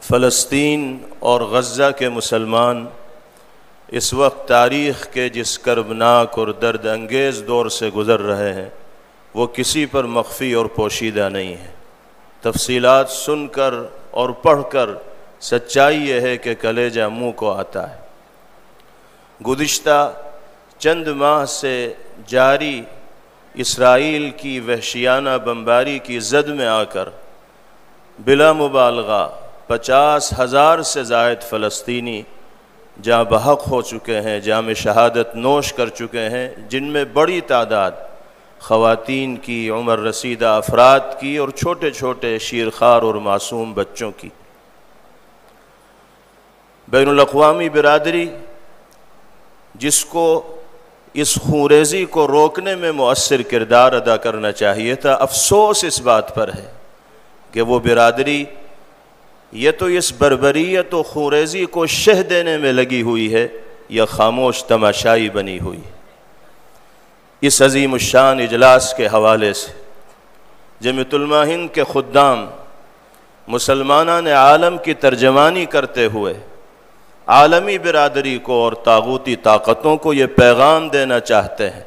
فلسطین اور غزہ کے مسلمان اس وقت تاریخ کے جس کربناک اور درد انگیز دور سے گزر رہے ہیں وہ کسی پر مخفی اور پوشیدہ نہیں ہے۔ تفصیلات سن کر اور پڑھ کر سچائی یہ ہے کہ کلیجہ منہ کو آتا ہے۔ گزشتہ چند ماہ سے جاری اسرائیل کی وحشیانہ بمباری کی زد میں آ کر بلا مبالغہ 50,000 سے زائد فلسطینی جاں بحق ہو چکے ہیں، جام شہادت نوش کر چکے ہیں، جن میں بڑی تعداد خواتین کی، عمر رسیدہ افراد کی اور چھوٹے چھوٹے شیرخوار اور معصوم بچوں کی۔ بین الاقوامی برادری جس کو اس خونریزی کو روکنے میں مؤثر کردار ادا کرنا چاہیے تھا، افسوس اس بات پر ہے کہ وہ برادری یہ تو اس بربریت و خونریزی کو شہ دینے میں لگی ہوئی ہے یا خاموش تماشائی بنی ہوئی ہے۔ اس عظیم الشان اجلاس کے حوالے سے جمعیت علماء ہند کے خدام مسلمانان عالم کی ترجمانی کرتے ہوئے عالمی برادری کو اور طاغوتی طاقتوں کو یہ پیغام دینا چاہتے ہیں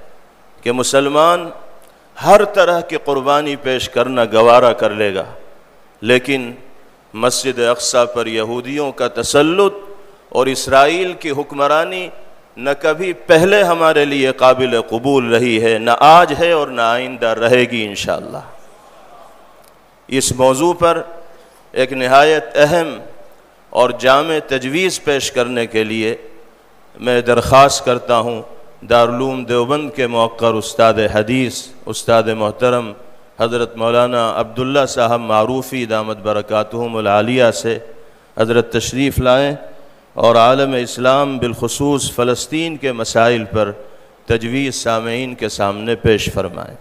کہ مسلمان ہر طرح کی قربانی پیش کرنا گوارا کر لے گا، لیکن مسجد اقصیٰ پر یہودیوں کا تسلط اور اسرائیل کی حکمرانی نہ کبھی پہلے ہمارے لیے قابل قبول رہی ہے، نہ آج ہے اور نہ آئندہ رہے گی انشاءاللہ۔ اس موضوع پر ایک نہایت اہم اور جامع تجویز پیش کرنے کے لیے میں درخواست کرتا ہوں دارالعلوم دیوبند کے موقر استاد حدیث، استاد محترم حضرت مولانا عبداللہ صاحب معروفی دامت برکاتہم العالیہ سے حضرت تشریف لائیں اور عالم اسلام بالخصوص فلسطین کے مسائل پر تجویز سامعین کے سامنے پیش فرمائیں۔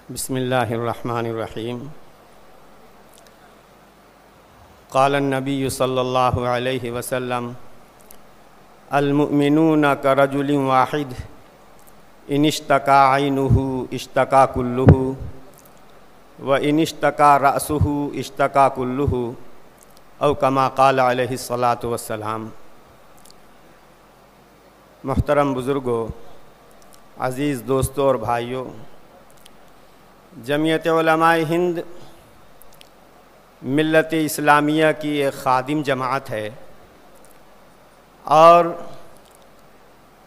بسم اللہ الرحمن الرحیم۔ قال النبی صلی اللہ علیہ وسلم المؤمنون کرجل واحد ان اشتکا عینہ اشتکا کلہ وان اشتکا رأسہ اشتکا کلہ او کما قال علیہ الصلاۃ والسلام۔ محترم بزرگوں، عزیز دوستوں اور بھائیوں، جمعیت علماء ہند ملت اسلامیہ کی ایک خادم جماعت ہے اور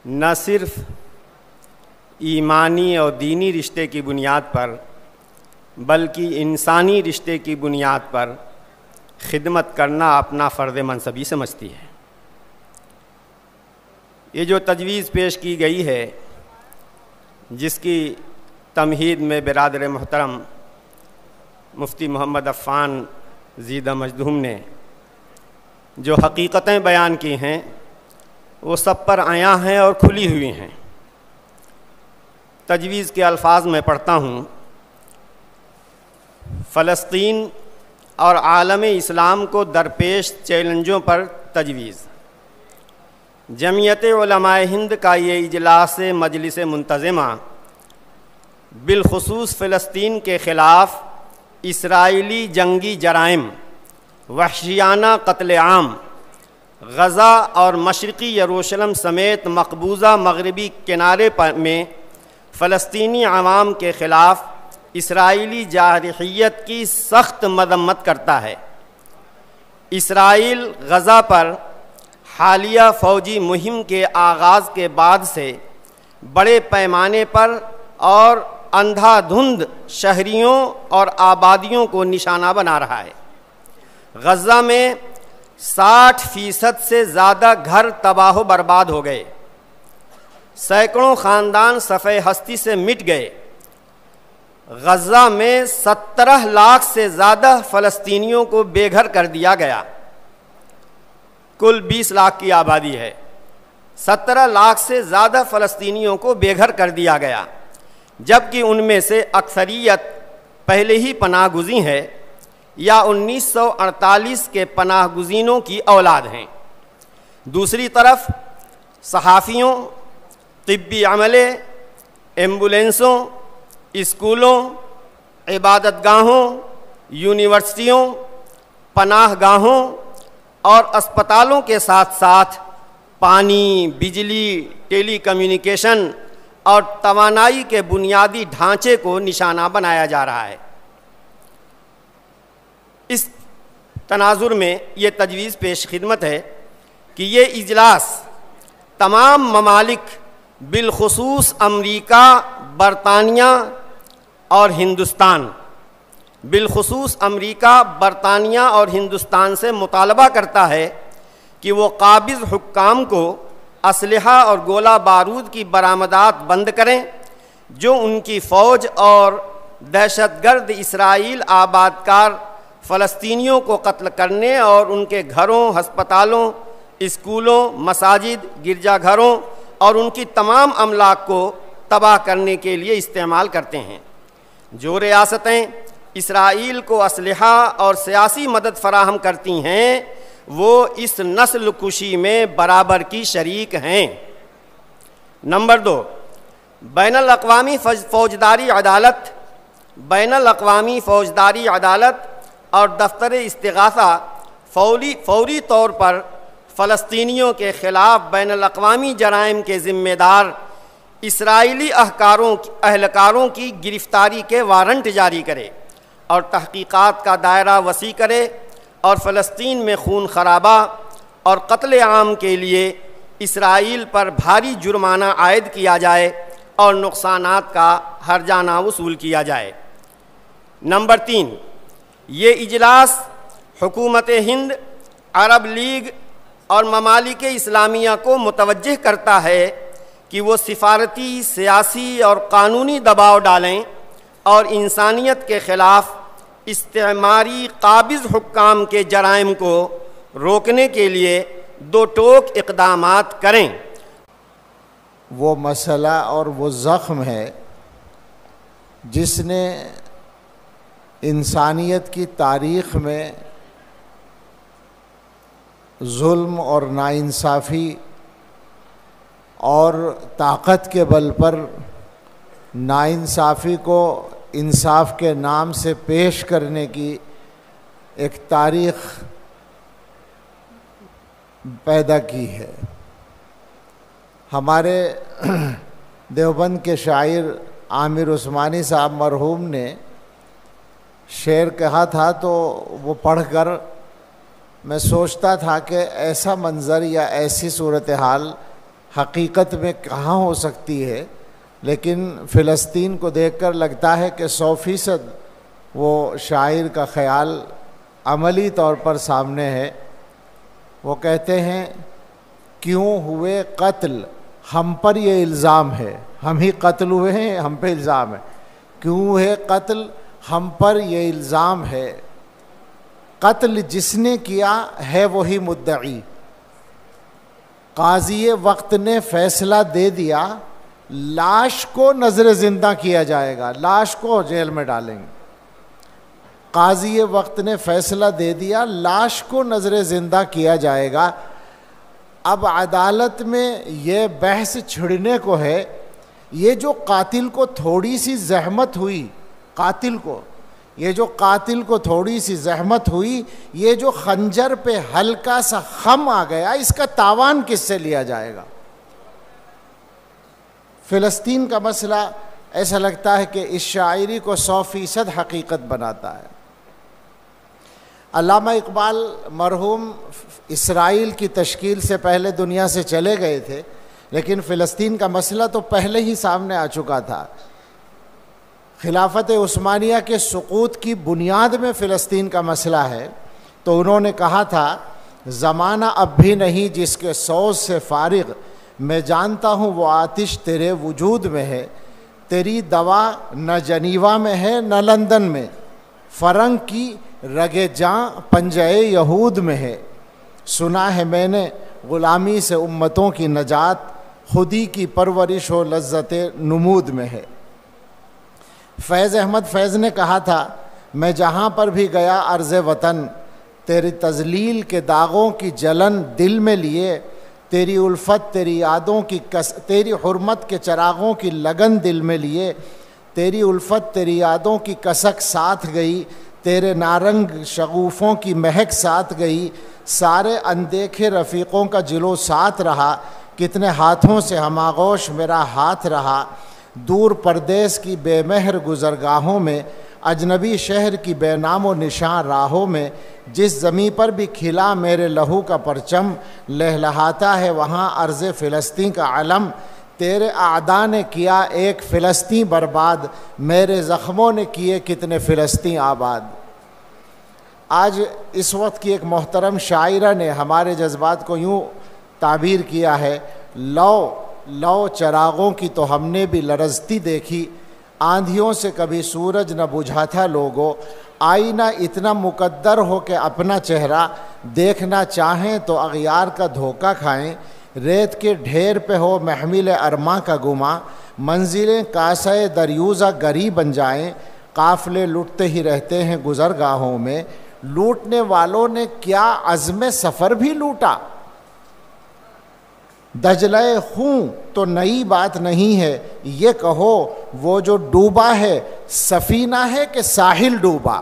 نہ صرف ایمانی اور دینی رشتے کی بنیاد پر بلکہ انسانی رشتے کی بنیاد پر خدمت کرنا اپنا فرض منصبی سمجھتی ہے۔ یہ جو تجویز پیش کی گئی ہے، جس کی تمہید میں برادر محترم مفتی محمد عفان زیدہ مجدوم نے جو حقیقتیں بیان کی ہیں وہ سب پر عیاں ہیں اور کھلی ہوئی ہیں۔ تجویز کے الفاظ میں پڑھتا ہوں۔ فلسطین اور عالم اسلام کو درپیش چیلنجوں پر تجویز۔ جمعیت علماء ہند کا یہ اجلاس مجلس منتظمہ بالخصوص فلسطین کے خلاف اسرائیلی جنگی جرائم، وحشیانہ قتل عام، غزہ اور مشرقی یروشلم سمیت مقبوضہ مغربی کنارے میں فلسطینی عوام کے خلاف اسرائیلی جارحیت کی سخت مذمت کرتا ہے۔ اسرائیل غزہ پر حالیہ فوجی مہم کے آغاز کے بعد سے بڑے پیمانے پر اور اندھا دھند شہریوں اور آبادیوں کو نشانہ بنا رہا ہے۔ غزہ میں 60% سے زیادہ گھر تباہ و برباد ہو گئے، سینکڑوں خاندان صفحہ ہستی سے مٹ گئے۔ غزہ میں 17 لاکھ سے زیادہ فلسطینیوں کو بے گھر کر دیا گیا۔ کل 20 لاکھ کی آبادی ہے، 17 لاکھ سے زیادہ فلسطینیوں کو بے گھر کر دیا گیا، جبکہ ان میں سے اکثریت پہلے ہی پناہ گزین ہے۔ یا 1948 کے پناہ گزینوں کی اولاد ہیں۔ دوسری طرف صحافیوں، طبی عملے، ایمبولینسوں، اسکولوں، عبادت گاہوں، یونیورسٹیوں، پناہ گاہوں اور اسپتالوں کے ساتھ ساتھ پانی، بجلی، ٹیلی کمیونیکیشن اور توانائی کے بنیادی ڈھانچے کو نشانہ بنایا جا رہا ہے۔ اس تناظر میں یہ تجویز پیش خدمت ہے کہ یہ اجلاس تمام ممالک بالخصوص امریکہ، برطانیہ اور ہندوستان، بالخصوص امریکہ، برطانیہ اور ہندوستان سے مطالبہ کرتا ہے کہ وہ قابض حکام کو اسلحہ اور گولہ بارود کی برآمدات بند کریں جو ان کی فوج اور دہشت گرد اسرائیل آباد کار فلسطینیوں کو قتل کرنے اور ان کے گھروں، ہسپتالوں، اسکولوں، مساجد، گرجا گھروں اور ان کی تمام املاک کو تباہ کرنے کے لیے استعمال کرتے ہیں۔ جو ریاستیں اسرائیل کو اسلحہ اور سیاسی مدد فراہم کرتی ہیں وہ اس نسل کشی میں برابر کی شریک ہیں۔ نمبر 2، بین الاقوامی فوجداری عدالت، بین الاقوامی فوجداری عدالت اور دفتر استغاثہ فوری طور پر فلسطینیوں کے خلاف بین الاقوامی جرائم کے ذمہ دار اسرائیلی اہلکاروں کی گرفتاری کے وارنٹ جاری کرے اور تحقیقات کا دائرہ وسیع کرے اور فلسطین میں خون خرابہ اور قتل عام کے لیے اسرائیل پر بھاری جرمانہ عائد کیا جائے اور نقصانات کا ہرجانہ وصول کیا جائے۔ نمبر 3، یہ اجلاس حکومت ہند، عرب لیگ اور ممالک اسلامیہ کو متوجہ کرتا ہے کہ وہ سفارتی، سیاسی اور قانونی دباؤ ڈالیں اور انسانیت کے خلاف استعماری قابض حکام کے جرائم کو روکنے کے لیے دو ٹوک اقدامات کریں۔ وہ مسئلہ اور وہ زخم ہے جس نے انسانیت کی تاریخ میں ظلم اور ناانصافی اور طاقت کے بل پر ناانصافی کو انصاف کے نام سے پیش کرنے کی ایک تاریخ پیدا کی ہے۔ ہمارے دیوبند کے شاعر عامر عثمانی صاحب مرحوم نے شعر کہا تھا تو وہ پڑھ کر میں سوچتا تھا کہ ایسا منظر یا ایسی صورتحال حقیقت میں کہاں ہو سکتی ہے، لیکن فلسطین کو دیکھ کر لگتا ہے کہ 100% وہ شاعر کا خیال عملی طور پر سامنے ہے۔ وہ کہتے ہیں کیوں ہوئے قتل ہم پر یہ الزام ہے، ہم ہی قتل ہوئے ہیں، ہم پہ الزام ہے، کیوں ہوئے قتل ہم پر یہ الزام ہے، قتل جس نے کیا ہے وہی مدعی، قاضی وقت نے فیصلہ دے دیا لاش کو نظر زندہ کیا جائے گا، لاش کو جیل میں ڈالیں گے، قاضی وقت نے فیصلہ دے دیا لاش کو نظر زندہ کیا جائے گا۔ اب عدالت میں یہ بحث چھڑنے کو ہے، یہ جو قاتل کو تھوڑی سی زحمت ہوئی، قاتل کو تھوڑی سی زحمت ہوئی، یہ جو خنجر پہ ہلکا سا خم آ گیا، اس کا تاوان کس سے لیا جائے گا؟ فلسطین کا مسئلہ ایسا لگتا ہے کہ اس شاعری کو 100% حقیقت بناتا ہے۔ علامہ اقبال مرحوم اسرائیل کی تشکیل سے پہلے دنیا سے چلے گئے تھے، لیکن فلسطین کا مسئلہ تو پہلے ہی سامنے آ چکا تھا۔ خلافت عثمانیہ کے سقوط کی بنیاد میں فلسطین کا مسئلہ ہے، تو انہوں نے کہا تھا زمانہ اب بھی نہیں جس کے سوز سے فارغ، میں جانتا ہوں وہ آتش تیرے وجود میں ہے، تیری دوا نہ جنیوا میں ہے نہ لندن میں، فرنگ کی رگ جاں پنجے یہود میں ہے، سنا ہے میں نے غلامی سے امتوں کی نجات، خودی کی پرورش و لذت نمود میں ہے۔ فیض احمد فیض نے کہا تھا میں جہاں پر بھی گیا عرض وطن، تیری تذلیل کے داغوں کی جلن دل میں لیے، تیری الفت تیری یادوں کی تیری حرمت کے چراغوں کی لگن دل میں لیے، تیری الفت تیری یادوں کی کسک ساتھ گئی، تیرے نارنگ شغوفوں کی مہک ساتھ گئی، سارے اندیکھے رفیقوں کا جلو ساتھ رہا، کتنے ہاتھوں سے ہم آغوش میرا ہاتھ رہا، دور پردیس کی بے مہر گزرگاہوں میں، اجنبی شہر کی بے نام و نشان راہوں میں، جس زمیں پر بھی کھلا میرے لہو کا پرچم، لہلہاتا ہے وہاں ارض فلسطین کا علم، تیرے اعداء نے کیا ایک فلسطین برباد، میرے زخموں نے کیے کتنے فلسطین آباد۔ آج اس وقت کی ایک محترم شاعرہ نے ہمارے جذبات کو یوں تعبیر کیا ہے، لو چراغوں کی تو ہم نے بھی لرزتی دیکھی، آندھیوں سے کبھی سورج نہ بجھا تھا لوگوں، آئینہ اتنا مقدر ہو کہ اپنا چہرہ دیکھنا چاہیں تو اغیار کا دھوکہ کھائیں، ریت کے ڈھیر پہ ہو محمل ارماں کا گما، منزلیں کاسہ دریوزہ گری بن جائیں، قافلے لٹتے ہی رہتے ہیں گزرگاہوں میں، لوٹنے والوں نے کیا عزم سفر بھی لوٹا، دجلہ خوں تو نئی بات نہیں ہے، یہ کہو وہ جو ڈوبا ہے سفینہ ہے کہ ساحل ڈوبا،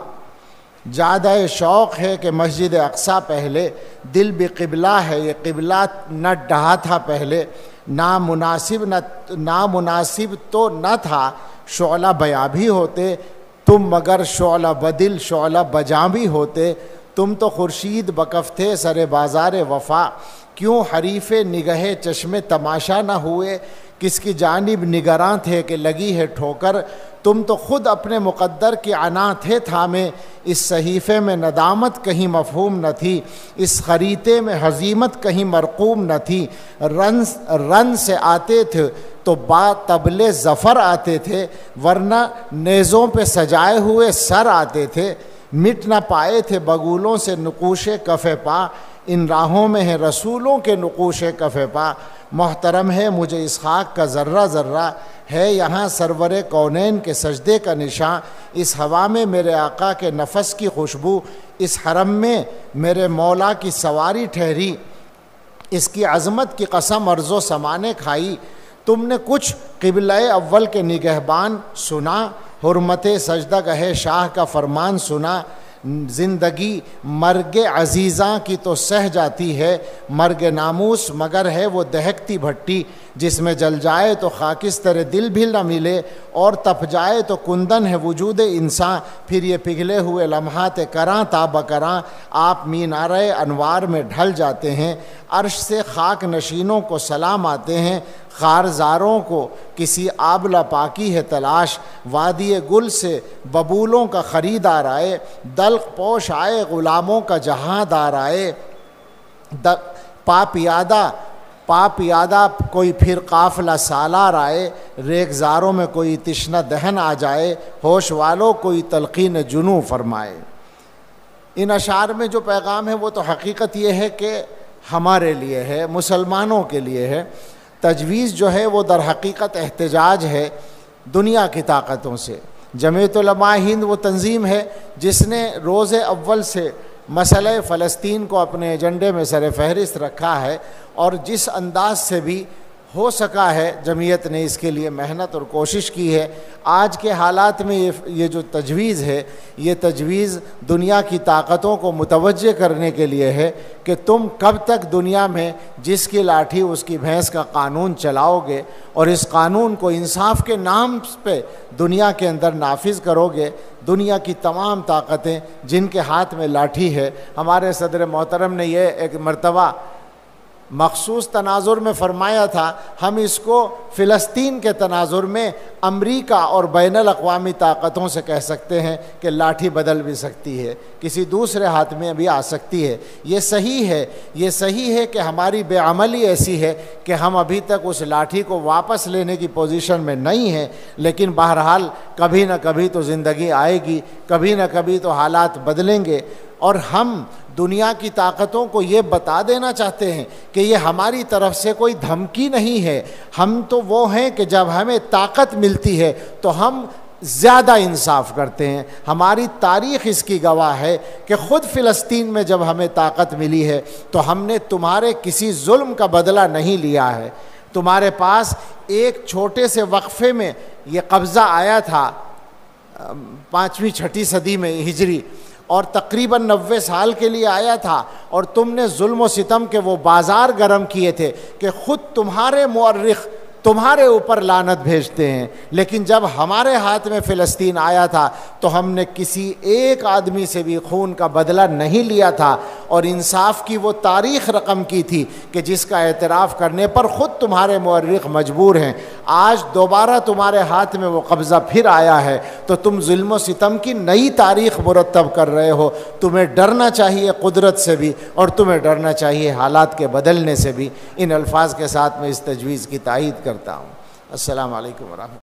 زیادہ شوق ہے کہ مسجد اقصیٰ پہلے، دل بھی قبلہ ہے یہ قبلہ نہ ڈہا تھا پہلے، نامناسب تو نہ تھا شعلہ بیاں بھی ہوتے، تم مگر شعلہ بدل شعلہ بجاں بھی ہوتے، تم تو خورشید بکف تھے سر بازار وفا، کیوں حریف نگہ چشم تماشا نہ ہوئے، کس کی جانب نگراں تھے کہ لگی ہے ٹھوکر، تم تو خود اپنے مقدر کی عنا تھے تھامے، اس صحیفے میں ندامت کہیں مفہوم نہ تھی، اس خریطے میں ہزیمت کہیں مرقوم نہ تھی، رن سے آتے تھے تو با طبل ظفر آتے تھے، ورنہ نیزوں پہ سجائے ہوئے سر آتے تھے، مٹ نہ پائے تھے بگولوں سے نقوش کف پا، ان راہوں میں ہے رسولوں کے نقوش کف پا، محترم ہے مجھے اس خاک کا ذرہ ذرہ، ہے یہاں سرور کونین کے سجدے کا نشاں، اس ہوا میں میرے آقا کے نفس کی خوشبو، اس حرم میں میرے مولا کی سواری ٹھہری، اس کی عظمت کی قسم ارض و سما نے کھائی، تم نے کچھ قبلہ اول کے نگہبان سنا، حرمت سجدہ گہ شاہ کا فرمان سنا، زندگی مرگ عزیزاں کی تو سہ جاتی ہے، مرگ ناموس مگر ہے وہ دہکتی بھٹی، جس میں جل جائے تو خاکستر دل بھی نہ ملے، اور تپ جائے تو کندن ہے وجود انسان، پھر یہ پگھلے ہوئے لمحات کراں تا بکراں، آپ مینارہ انوار میں ڈھل جاتے ہیں، عرش سے خاک نشینوں کو سلام آتے ہیں، خارزاروں کو کسی آبلہ پاکی ہے تلاش، وادی گل سے ببولوں کا خریدار آئے، دلق پوش آئے غلاموں کا جہاں دار آئے، پا پیادہ کوئی پھر قافلہ سالار آئے، ریگزاروں میں کوئی تشنہ دہن آ جائے، ہوش والوں کوئی تلقین جنوں فرمائے۔ ان اشعار میں جو پیغام ہے وہ تو حقیقت یہ ہے کہ ہمارے لیے ہے، مسلمانوں کے لیے ہے۔ تجویز جو ہے وہ در حقیقت احتجاج ہے دنیا کی طاقتوں سے۔ جمعیت علماء ہند وہ تنظیم ہے جس نے روز اول سے مسئلہ فلسطین کو اپنے ایجنڈے میں سر فہرست رکھا ہے، اور جس انداز سے بھی ہو سکا ہے جمعیت نے اس کے لیے محنت اور کوشش کی ہے۔ آج کے حالات میں یہ جو تجویز ہے، یہ تجویز دنیا کی طاقتوں کو متوجہ کرنے کے لیے ہے کہ تم کب تک دنیا میں جس کی لاٹھی اس کی بھینس کا قانون چلاؤ گے، اور اس قانون کو انصاف کے نام پہ دنیا کے اندر نافذ کرو گے۔ دنیا کی تمام طاقتیں جن کے ہاتھ میں لاٹھی ہے، ہمارے صدر محترم نے یہ ایک مرتبہ مخصوص تناظر میں فرمایا تھا، ہم اس کو فلسطین کے تناظر میں امریکہ اور بین الاقوامی طاقتوں سے کہہ سکتے ہیں کہ لاٹھی بدل بھی سکتی ہے، کسی دوسرے ہاتھ میں بھی آ سکتی ہے۔ یہ صحیح ہے کہ ہماری بے عملی ایسی ہے کہ ہم ابھی تک اس لاٹھی کو واپس لینے کی پوزیشن میں نہیں ہیں، لیکن بہرحال کبھی نہ کبھی تو زندگی آئے گی، کبھی نہ کبھی تو حالات بدلیں گے، اور ہم دنیا کی طاقتوں کو یہ بتا دینا چاہتے ہیں کہ یہ ہماری طرف سے کوئی دھمکی نہیں ہے۔ ہم تو وہ ہیں کہ جب ہمیں طاقت ملتی ہے تو ہم زیادہ انصاف کرتے ہیں۔ ہماری تاریخ اس کی گواہ ہے کہ خود فلسطین میں جب ہمیں طاقت ملی ہے تو ہم نے تمہارے کسی ظلم کا بدلہ نہیں لیا ہے۔ تمہارے پاس ایک چھوٹے سے وقفے میں یہ قبضہ آیا تھا 5ویں 6 صدی میں ہجری، اور تقریباً 90 سال کے لیے آیا تھا، اور تم نے ظلم و ستم کے وہ بازار گرم کیے تھے کہ خود تمہارے مورخ تمہارے اوپر لعنت بھیجتے ہیں۔ لیکن جب ہمارے ہاتھ میں فلسطین آیا تھا تو ہم نے کسی ایک آدمی سے بھی خون کا بدلہ نہیں لیا تھا، اور انصاف کی وہ تاریخ رقم کی تھی کہ جس کا اعتراف کرنے پر خود تمہارے مورخ مجبور ہیں۔ آج دوبارہ تمہارے ہاتھ میں وہ قبضہ پھر آیا ہے تو تم ظلم و ستم کی نئی تاریخ مرتب کر رہے ہو۔ تمہیں ڈرنا چاہیے قدرت سے بھی، اور تمہیں ڈرنا چاہیے حالات کے بدلنے سے بھی۔ ان الفاظ کے ساتھ میں اس تجویز کی تائید کرتا ہوں۔ السلام علیکم ورحمۃ اللہ۔